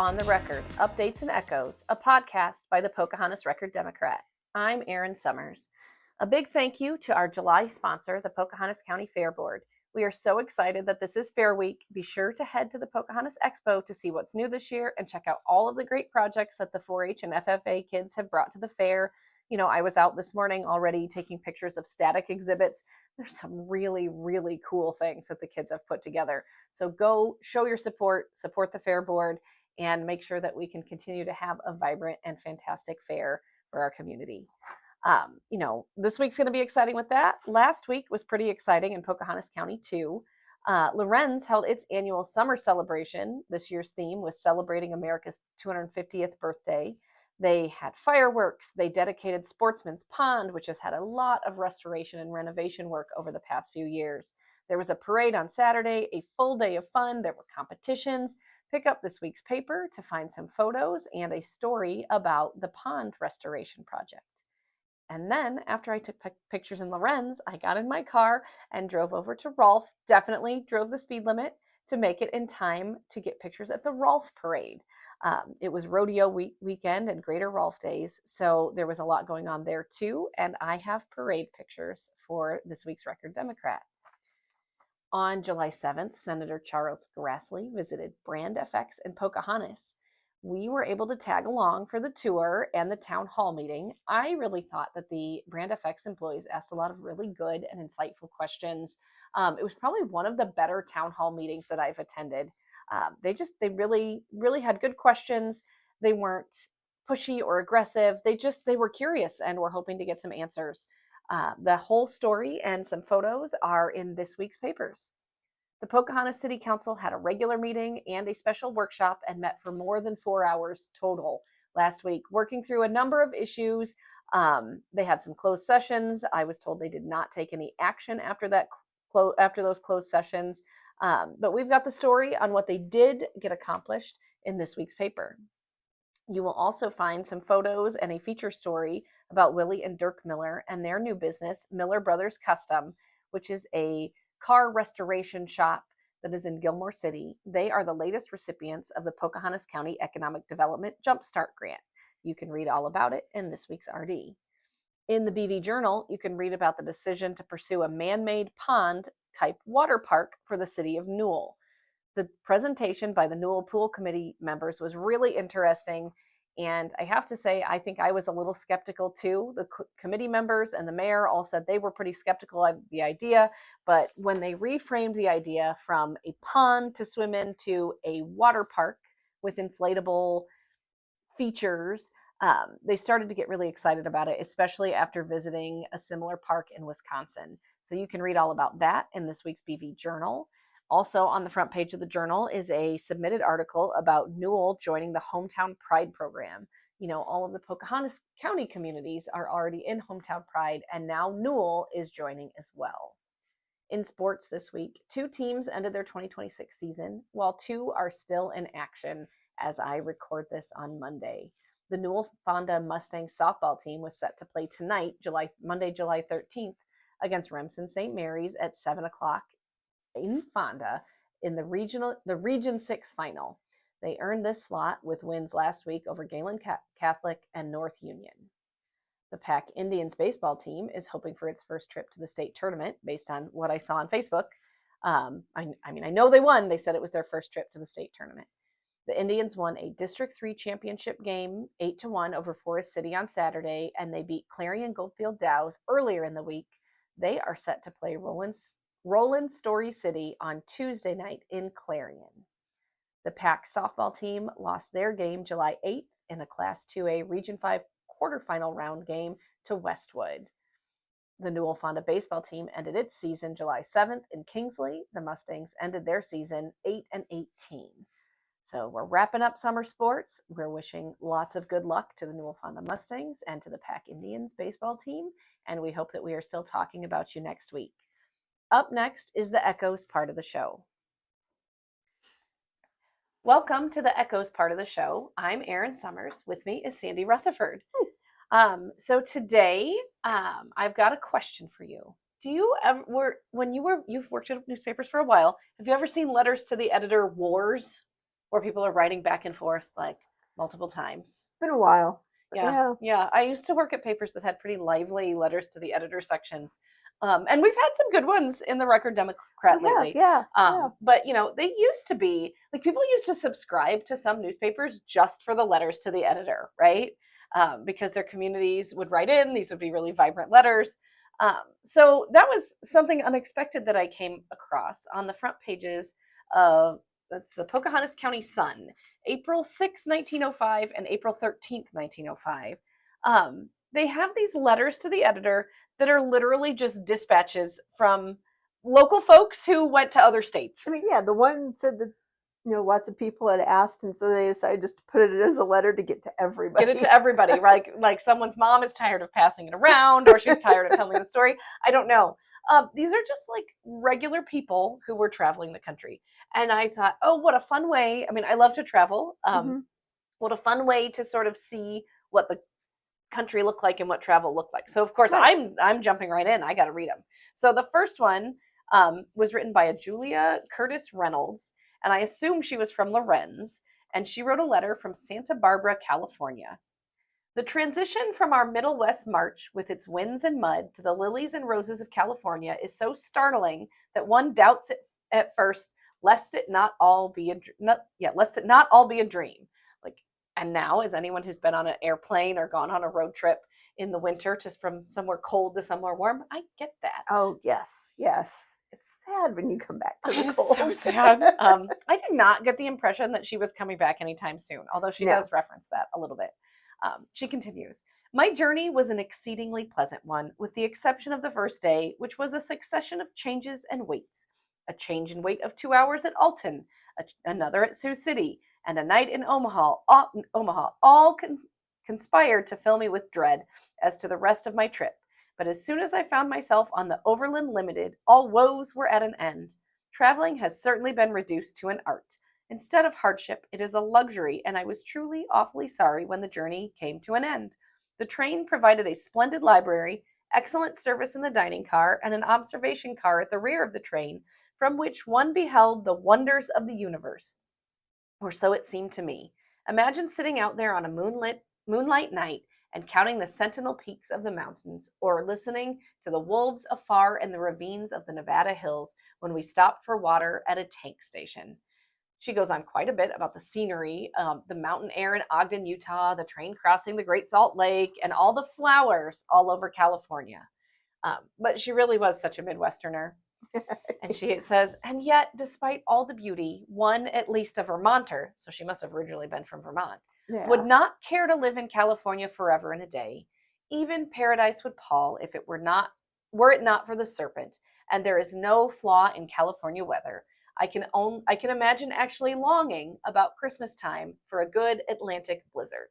On the Record, Updates and Echoes, a podcast by the Pocahontas Record-Democrat. I'm Erin Summers. A big thank you to our July sponsor, the Pocahontas County Fair Board. We are so excited that this is Fair Week. Be sure to head to the Pocahontas Expo to see what's new this year and check out all of the great projects that the 4-H and FFA kids have brought to the fair. You know, I was out this morning already taking pictures of static exhibits. There's some really, really cool things that the kids have put together. So go show your support the Fair Board, and make sure that we can continue to have a vibrant and fantastic fair for our community. This week's going to be exciting with that. Last week was pretty exciting in Pocahontas County too. Lorenz held its annual summer celebration. This year's theme was celebrating America's 250th birthday. They had fireworks. They dedicated Sportsman's Pond, which has had a lot of restoration and renovation work over the past few years. There was a parade on Saturday, a full day of fun. There were competitions. Pick up this week's paper to find some photos and a story about the pond restoration project. And then after I took pictures in Lorenz, I got in my car and drove over to Rolfe. Definitely drove the speed limit to make it in time to get pictures at the Rolfe parade. It was rodeo weekend and Greater Rolfe Days, so there was a lot going on there too. And I have parade pictures for this week's Record Democrat. On July 7th, Senator Charles Grassley visited BrandFX in Pocahontas. We were able to tag along for the tour and the town hall meeting. I really thought that the BrandFX employees asked a lot of really good and insightful questions. It was probably one of the better town hall meetings that I've attended. They really, really had good questions. They weren't pushy or aggressive. They were curious and were hoping to get some answers. The whole story and some photos are in this week's papers. The Pocahontas City Council had a regular meeting and a special workshop and met for more than 4 hours total last week, working through a number of issues. They had some closed sessions. I was told they did not take any action after those closed sessions. But we've got the story on what they did get accomplished in this week's paper. You will also find some photos and a feature story about Willie and Dirk Miller and their new business, Miller Brothers Custom, which is a car restoration shop that is in Gilmore City. They are the latest recipients of the Pocahontas County Economic Development Jumpstart Grant. You can read all about it in this week's RD. In the BV Journal, you can read about the decision to pursue a man-made pond-type water park for the city of Newell. The presentation by the Newell Pool Committee members was really interesting, and I have to say, I think I was a little skeptical too. The committee members and the mayor all said they were pretty skeptical of the idea, but when they reframed the idea from a pond to swim in to a water park with inflatable features, they started to get really excited about it, especially after visiting a similar park in Wisconsin. So you can read all about that in this week's BV Journal. Also on the front page of the Journal is a submitted article about Newell joining the Hometown Pride program. You know, all of the Pocahontas County communities are already in Hometown Pride, and now Newell is joining as well. In sports this week, 2 teams ended their 2026 season, while 2 are still in action as I record this on Monday. The Newell-Fonda Mustangs softball team was set to play tonight, Monday, July 13th, against Remsen St. Mary's at 7 o'clock in Fonda in the Region 6 final. They earned this slot with wins last week over Galen Catholic and North Union. The Pack Indians baseball team is hoping for its first trip to the state tournament based on what I saw on Facebook. I know they won. They said it was their first trip to the state tournament. The Indians won a District 3 championship game 8-1 over Forest City on Saturday, and they beat Clarion Goldfield Dows earlier in the week. They are set to play Roland Story City on Tuesday night in Clarion. The Pack softball team lost their game July 8th in a Class 2A Region 5 quarterfinal round game to Westwood. The Newell-Fonda baseball team ended its season July 7th in Kingsley. The Mustangs ended their season 8-18. So we're wrapping up summer sports. We're wishing lots of good luck to the Newell-Fonda Mustangs and to the Pack Indians baseball team, and we hope that we are still talking about you next week. Up next is the Echoes part of the show. Welcome to the Echoes part of the show. I'm Erin Summers. With me is Sandy Rutherford. So today, I've got a question for you. Do you ever, you've worked at newspapers for a while, have you ever seen letters to the editor wars? where people are writing back and forth like multiple times. Been a while. Yeah. I used to work at papers that had pretty lively letters to the editor sections. And we've had some good ones in the Record Democrat lately. Yeah. But, they used to be, like, people used to subscribe to some newspapers just for the letters to the editor, right? Because their communities would write in. These would be really vibrant letters. So that was something unexpected that I came across on the front pages of that's the Pocahontas County Sun, April 6, 1905 and April 13th, 1905. They have these letters to the editor that are literally just dispatches from local folks who went to other states. I mean, yeah, the one said that, lots of people had asked, and so they decided just to put it as a letter to get to everybody. Get it to everybody, right? Like someone's mom is tired of passing it around, or she's tired of telling the story. I don't know. These are just like regular people who were traveling the country. And I thought, oh, what a fun way. I mean, I love to travel. What a fun way to sort of see what the country looked like and what travel looked like. So, of course, right. I'm jumping right in. I got to read them. So the first one was written by a Julia Curtis Reynolds, and I assume she was from Lorenz, and she wrote a letter from Santa Barbara, California. The transition from our Middle West march with its winds and mud to the lilies and roses of California is so startling that one doubts it at first, lest it not all be a dream. Like, and now, as anyone who's been on an airplane or gone on a road trip in the winter, just from somewhere cold to somewhere warm, I get that. Oh yes. It's sad when you come back to the cold. So sad. I did not get the impression that she was coming back anytime soon, although she does reference that a little bit. She continues, my journey was an exceedingly pleasant one, with the exception of the first day, which was a succession of changes and waits. A change in wait of 2 hours at Alton, another at Sioux City, and a night in Omaha, all conspired to fill me with dread as to the rest of my trip. But as soon as I found myself on the Overland Limited, all woes were at an end. Traveling has certainly been reduced to an art. Instead of hardship, it is a luxury, and I was truly awfully sorry when the journey came to an end. The train provided a splendid library, excellent service in the dining car, and an observation car at the rear of the train, from which one beheld the wonders of the universe. Or so it seemed to me. Imagine sitting out there on a moonlight night and counting the sentinel peaks of the mountains, or listening to the wolves afar in the ravines of the Nevada hills when we stopped for water at a tank station. She goes on quite a bit about the scenery, the mountain air in Ogden, Utah, the train crossing the Great Salt Lake, and all the flowers all over California. But she really was such a Midwesterner. And she says, and yet, despite all the beauty, one, at least a Vermonter, so she must have originally been from Vermont, would not care to live in California forever and a day. Even paradise would pall if it were it not for the serpent, and there is no flaw in California weather. I can imagine actually longing about Christmas time for a good Atlantic blizzard.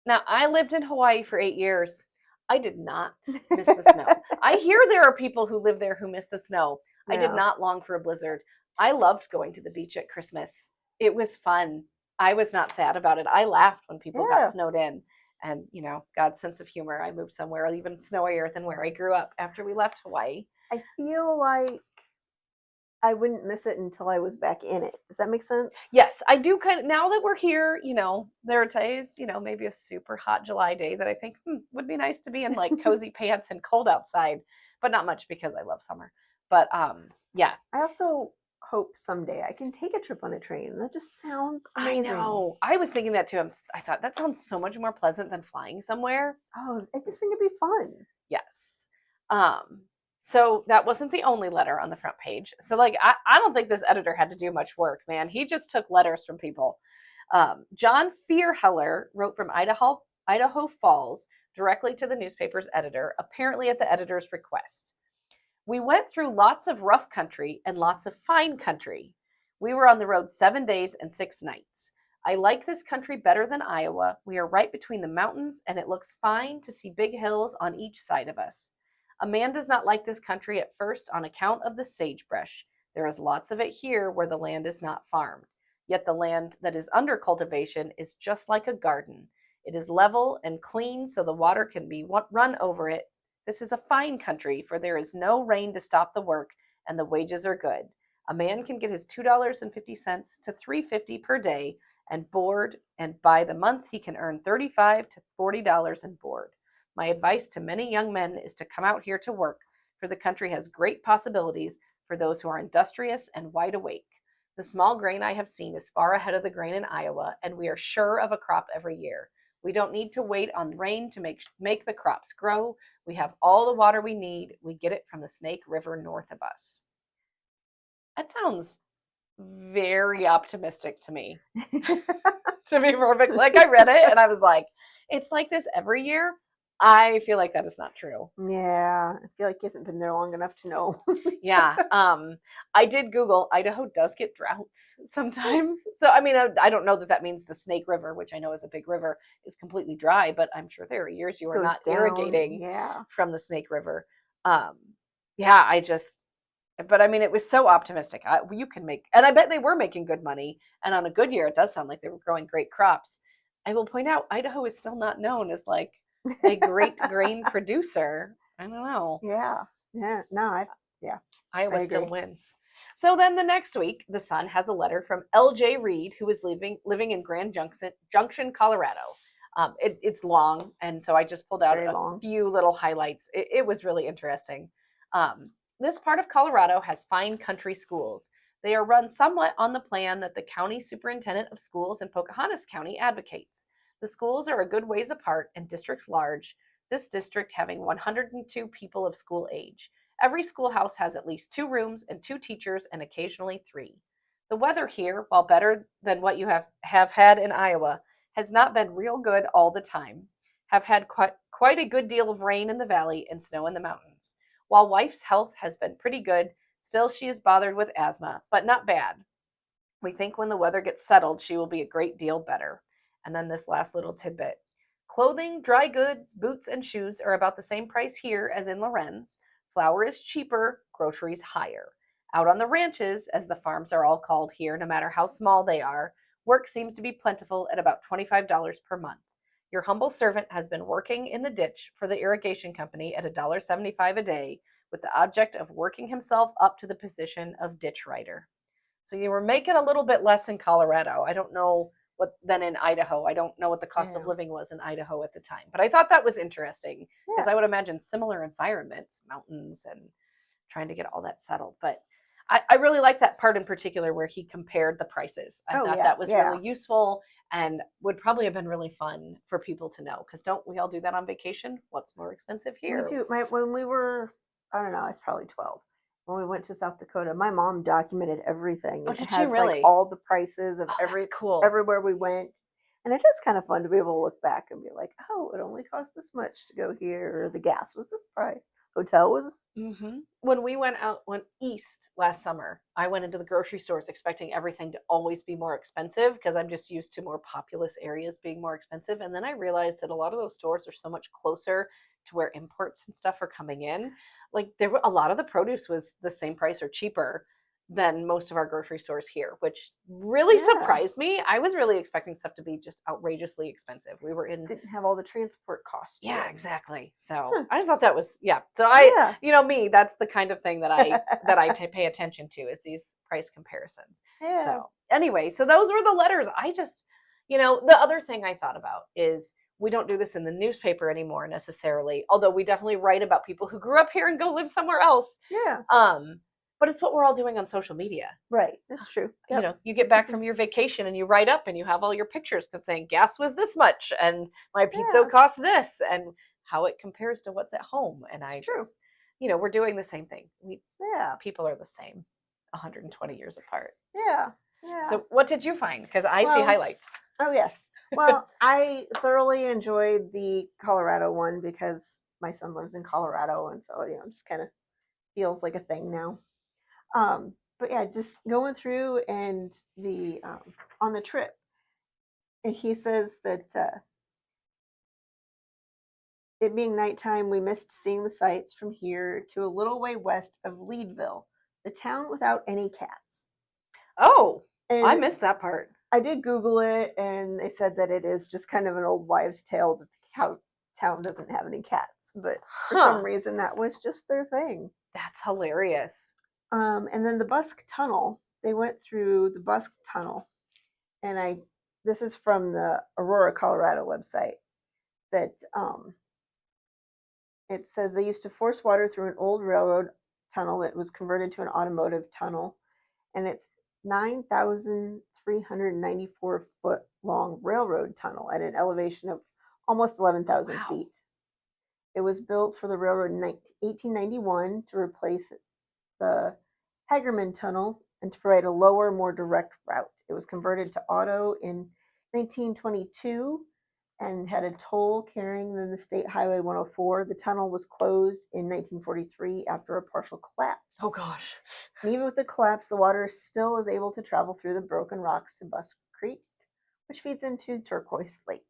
Now, I lived in Hawaii for 8 years. I did not miss the snow. I hear there are people who live there who miss the snow. I did not long for a blizzard. I loved going to the beach at Christmas. It was fun. I was not sad about it. I laughed when people got snowed in. And, God's sense of humor. I moved somewhere even snowier than where I grew up after we left Hawaii. I feel like I wouldn't miss it until I was back in it. Does that make sense? Yes, I do kind of, now that we're here, there are days, maybe a super hot July day that I think would be nice to be in like cozy pants and cold outside, but not much because I love summer. But yeah. I also hope someday I can take a trip on a train. That just sounds amazing. I know. I was thinking that too. I thought that sounds so much more pleasant than flying somewhere. Oh, I just think it'd be fun. Yes. So that wasn't the only letter on the front page. So I don't think this editor had to do much work, man. He just took letters from people. John Fearheller wrote from Idaho Falls directly to the newspaper's editor, apparently at the editor's request. We went through lots of rough country and lots of fine country. We were on the road 7 days and 6 nights. I like this country better than Iowa. We are right between the mountains, and it looks fine to see big hills on each side of us. A man does not like this country at first on account of the sagebrush. There is lots of it here where the land is not farmed. Yet the land that is under cultivation is just like a garden. It is level and clean so the water can be run over it. This is a fine country, for there is no rain to stop the work, and the wages are good. A man can get his $2.50 to $3.50 per day and board, and by the month he can earn $35 to $40 in board. My advice to many young men is to come out here to work, for the country has great possibilities for those who are industrious and wide awake. The small grain I have seen is far ahead of the grain in Iowa, and we are sure of a crop every year. We don't need to wait on rain to make the crops grow. We have all the water we need. We get it from the Snake River north of us. That sounds very optimistic to me. To be perfect. Like, I read it and I was like, it's like this every year. I feel like that is not true. Yeah, I feel like he hasn't been there long enough to know. Yeah. I did Google. Idaho does get droughts sometimes. So, I mean, I don't know that that means the Snake River, which I know is a big river, is completely dry, but I'm sure there are years you are Goes not down, irrigating yeah. from the Snake River. Yeah, but I mean, it was so optimistic. You can make, and I bet they were making good money. And on a good year, it does sound like they were growing great crops. I will point out, Idaho is still not known as like a great grain producer. I don't know. Yeah. No, Iowa I still agree. wins. So then the next week, the Sun has a letter from L.J. Reed, who is living in Grand Junction, Colorado. It's long, and so I just pulled out a few little highlights. It was really interesting. This part of Colorado has fine country schools. They are run somewhat on the plan that the county superintendent of schools in Pocahontas County advocates. The schools are a good ways apart and districts large, this district having 102 people of school age. Every schoolhouse has at least 2 rooms and 2 teachers and occasionally 3. The weather here, while better than what you have had in Iowa, has not been real good all the time. Have had quite a good deal of rain in the valley and snow in the mountains. While wife's health has been pretty good, still she is bothered with asthma, but not bad. We think when the weather gets settled, she will be a great deal better. And then this last little tidbit. Clothing, dry goods, boots, and shoes are about the same price here as in Lorenz. Flour is cheaper, groceries higher. Out on the ranches, as the farms are all called here, no matter how small they are, work seems to be plentiful at about $25 per month. Your humble servant has been working in the ditch for the irrigation company at $1.75 a day, with the object of working himself up to the position of ditch rider. So you were making a little bit less in Colorado. I don't know than in Idaho. I don't know what the cost of living was in Idaho at the time, but I thought that was interesting because I would imagine similar environments, mountains, and trying to get all that settled. But I really like that part in particular where he compared the prices. I thought that was really useful and would probably have been really fun for people to know, because don't we all do that on vacation? What's more expensive here? We do. When we were, I don't know, I was probably 12. When we went to South Dakota, my mom documented everything. Oh, did it has she really? Like all the prices of cool. everywhere we went. And it's just kind of fun to be able to look back and be like, oh, it only cost this much to go here, or the gas was this price, hotel was this. Mm-hmm. When we went east last summer, I went into the grocery stores expecting everything to always be more expensive because I'm just used to more populous areas being more expensive. And then I realized that a lot of those stores are so much closer to where imports and stuff are coming in. Like a lot of the produce was the same price or cheaper than most of our grocery stores here, which really surprised me. I was really expecting stuff to be just outrageously expensive. We were in didn't have all the transport costs. Yeah, exactly. So I just thought that was So me, that's the kind of thing that I pay attention to, is these price comparisons. Yeah. So anyway, so those were the letters. I just, the other thing I thought about is we don't do this in the newspaper anymore necessarily, although we definitely write about people who grew up here and go live somewhere else. Yeah. But it's what we're all doing on social media. Right. That's true. Yep. You get back from your vacation and you write up and you have all your pictures saying gas was this much and my pizza cost this and how it compares to what's at home. And we're doing the same thing. People are the same 120 years apart. Yeah. So what did you find? Because I see highlights. Oh, yes. Well, I thoroughly enjoyed the Colorado one because my son lives in Colorado. And so, it just kind of feels like a thing now. But yeah, just going through and the on the trip, and he says that it being nighttime, we missed seeing the sights from here to a little way west of Leadville, the town without any cats. Oh, and I missed that part. I did Google it, and they said that it is just kind of an old wives' tale that the town doesn't have any cats, but for some reason that was just their thing. That's hilarious. And then the Busk Tunnel, they went through the Busk Tunnel, and this is from the Aurora, Colorado website, that it says they used to force water through an old railroad tunnel that was converted to an automotive tunnel, and it's 9,394 foot long railroad tunnel at an elevation of almost 11,000 Wow. feet. It was built for the railroad in 1891 to replace the Hagerman Tunnel and to provide a lower, more direct route. It was converted to auto in 1922 and had a toll carrying than the State Highway 104. The tunnel was closed in 1943 after a partial collapse. Oh gosh. And even with the collapse, the water still is able to travel through the broken rocks to Busk Creek, which feeds into Turquoise Lake.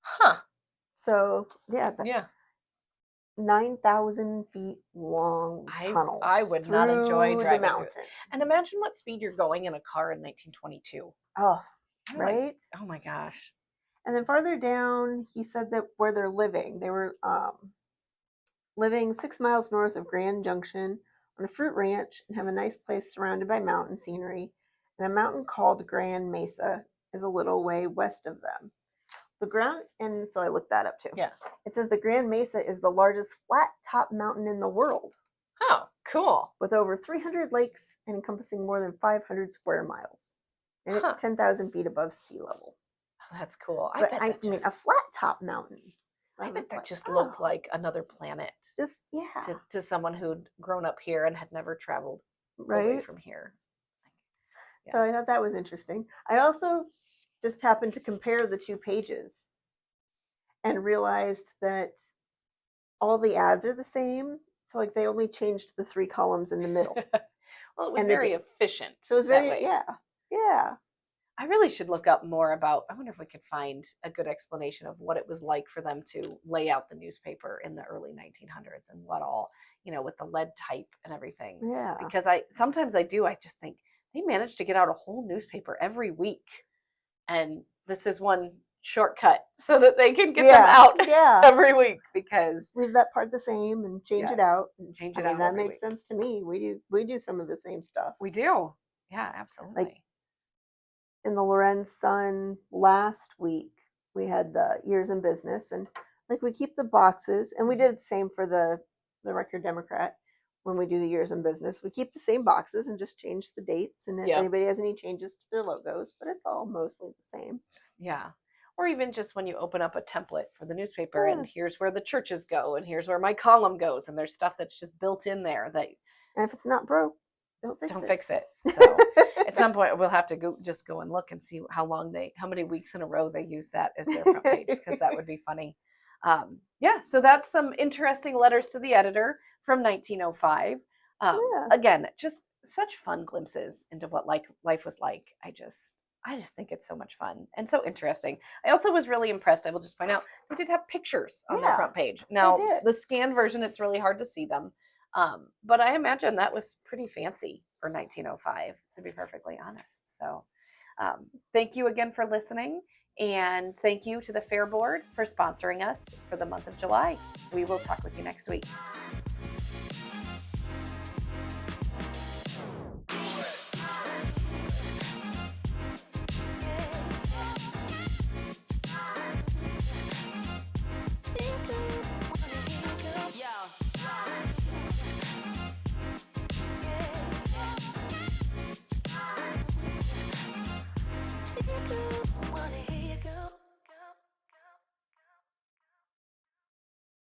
Huh. So, yeah, 9,000 feet long tunnel. I would not enjoy driving the mountain. And imagine what speed you're going in a car in 1922. Oh, I'm right? Like, oh my gosh. And then farther down, he said that where they're living, they were living 6 miles north of Grand Junction on a fruit ranch and have a nice place surrounded by mountain scenery. And a mountain called Grand Mesa is a little way west of them. And so I looked that up too. Yeah. It says the Grand Mesa is the largest flat top mountain in the world. Oh, cool. With over 300 lakes and encompassing more than 500 square miles. And it's 10,000 feet above sea level. Oh, that's cool. I mean, a flat top mountain. I bet that just looked like another planet. Just, yeah. To someone who'd grown up here and had never traveled away from here. Yeah. So I thought that was interesting. I also just happened to compare the two pages and realized that all the ads are the same. So like they only changed the 3 columns in the middle. Well, it was very efficient. So it was very, yeah. I really should look up more about, I wonder if we could find a good explanation of what it was like for them to lay out the newspaper in the early 1900s and what all, with the lead type and everything. Yeah. Because sometimes I just think they managed to get out a whole newspaper every week. And this is one shortcut so that they can get them out every week, because leave that part the same and change it out. That makes sense to me. We do some of the same stuff. We do. Yeah, absolutely. Like in the Lorenz Sun last week, we had the Years in Business, and like we keep the boxes, and we did the same for the Record Democrat. When we do the Years in Business, we keep the same boxes and just change the dates, and if anybody has any changes to their logos, but it's all mostly the same. Yeah. Or even just when you open up a template for the newspaper and here's where the churches go and here's where my column goes, and there's stuff that's just built in there that. And if it's not broke, don't fix it. So at some point we'll have to go and look and see how many weeks in a row they use that as their front page, because that would be funny. So that's some interesting letters to the editor from 1905. Again, just such fun glimpses into what life was like. I just think it's so much fun and so interesting. I also was really impressed. I will just point out they did have pictures on their front page. Now, the scanned version, it's really hard to see them. But I imagine that was pretty fancy for 1905, to be perfectly honest. So thank you again for listening. And thank you to the Fair Board for sponsoring us for the month of July. We will talk with you next week. Wanna hear you go.